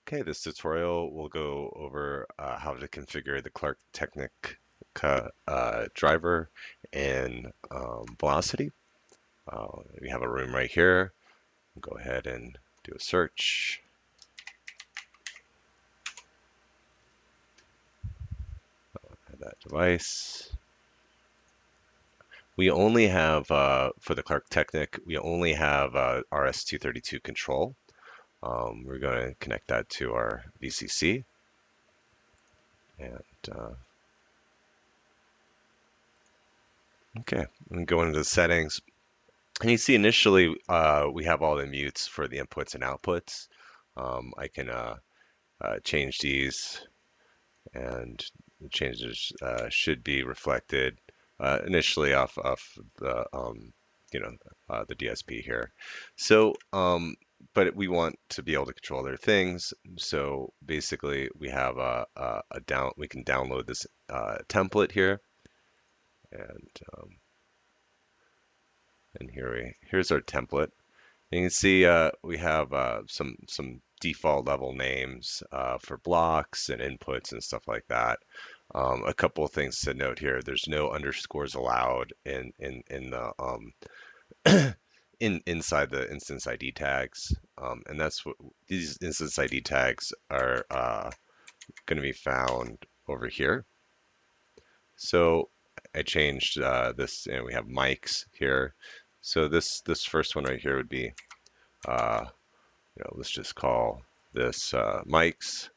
Okay, this tutorial will go over how to configure the Klark Teknik driver in Velocity. We have a room right here. Go ahead and do a search. Add that device. We only have, for the Klark Teknik, we only have RS-232 control. We're going to connect that to our VCC. And okay, I'm going to go into the settings. And you see initially we have all the mutes for the inputs and outputs. I can change these, and the changes should be reflected initially off the the DSP here. So but we want to be able to control other things. So basically we have we can download this template here, and here's our template. You can see we have some default level names for blocks and inputs and stuff like that. A couple of things to note here: there's no underscores allowed in the inside the instance ID tags, and that's what these instance ID tags are going to be found over here. So I changed this, and we have mics here. So this first one right here would be let's just call this mics.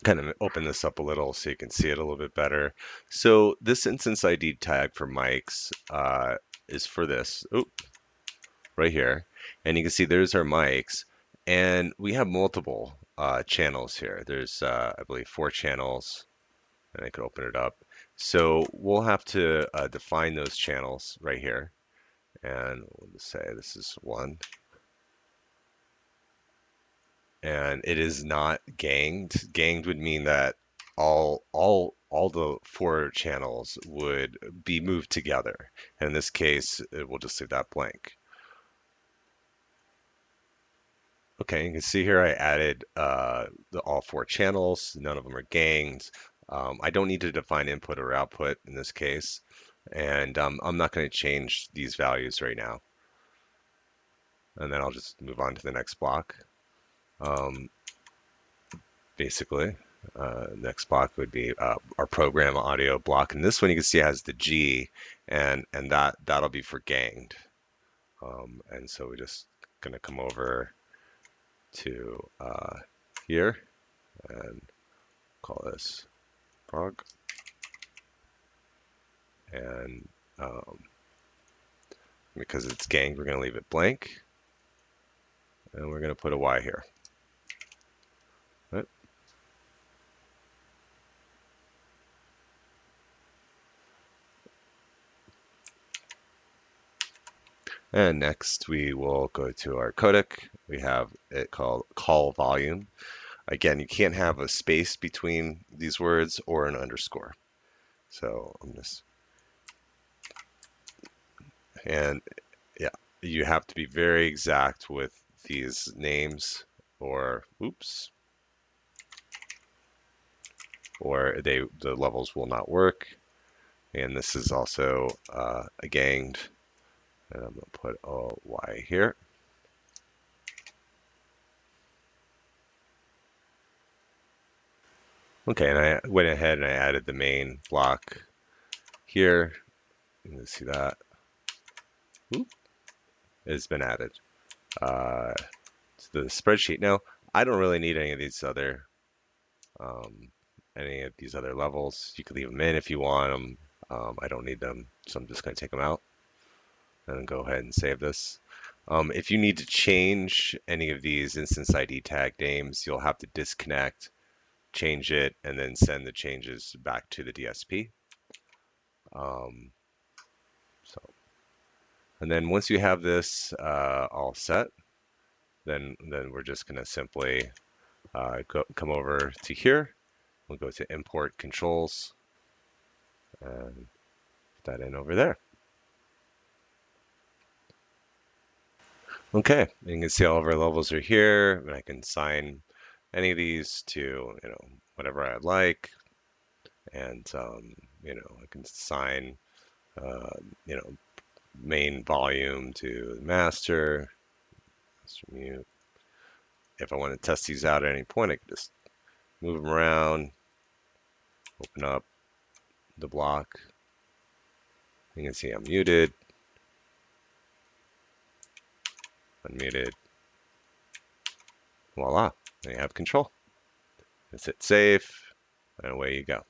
Kind of open this up a little so you can see it a little bit better. So this instance ID tag for mics is for this, right here. And you can see there's our mics. And we have multiple channels here. There's, I believe, 4 channels. And I could open it up. So we'll have to define those channels right here. And we'll just say this is 1. And it is not ganged. Ganged would mean that all the 4 channels would be moved together. And in this case, we'll just leave that blank. Okay, you can see here I added all 4 channels. None of them are ganged. I don't need to define input or output in this case. And I'm not going to change these values right now. And then I'll just move on to the next block. Basically, next block would be our program audio block. And this one you can see has the G, and that'll be for ganged. And so we're just going to come over to here and call this prog. And because it's ganged, we're going to leave it blank. And we're going to put a Y here. Right. And next we will go to our codec. We have it called call volume. Again, you can't have a space between these words or an underscore. So I'm just, and yeah, you have to be very exact with these names, or oops, or the levels will not work. And this is also a ganged, and I'm gonna put a Y here. Okay, and I went ahead and I added the main block here. You can see that. Oop, it's been added to the spreadsheet. Now, I don't really need any of these other levels. You can leave them in if you want them. I don't need them, so I'm just going to take them out and go ahead and save this. If you need to change any of these instance ID tag names, you'll have to disconnect, change it, and then send the changes back to the DSP. And then once you have this all set, then we're just going to simply come over to here. We'll go to import controls, and that in over there. Okay, and you can see all of our levels are here, and I can assign any of these to, whatever I'd like, and I can assign, uh, you know, main volume to the master mute. If I want to test these out at any point, I can just move them around, open up the block. You can see I'm muted, unmuted. Voila, now you have control. Just hit save, and away you go.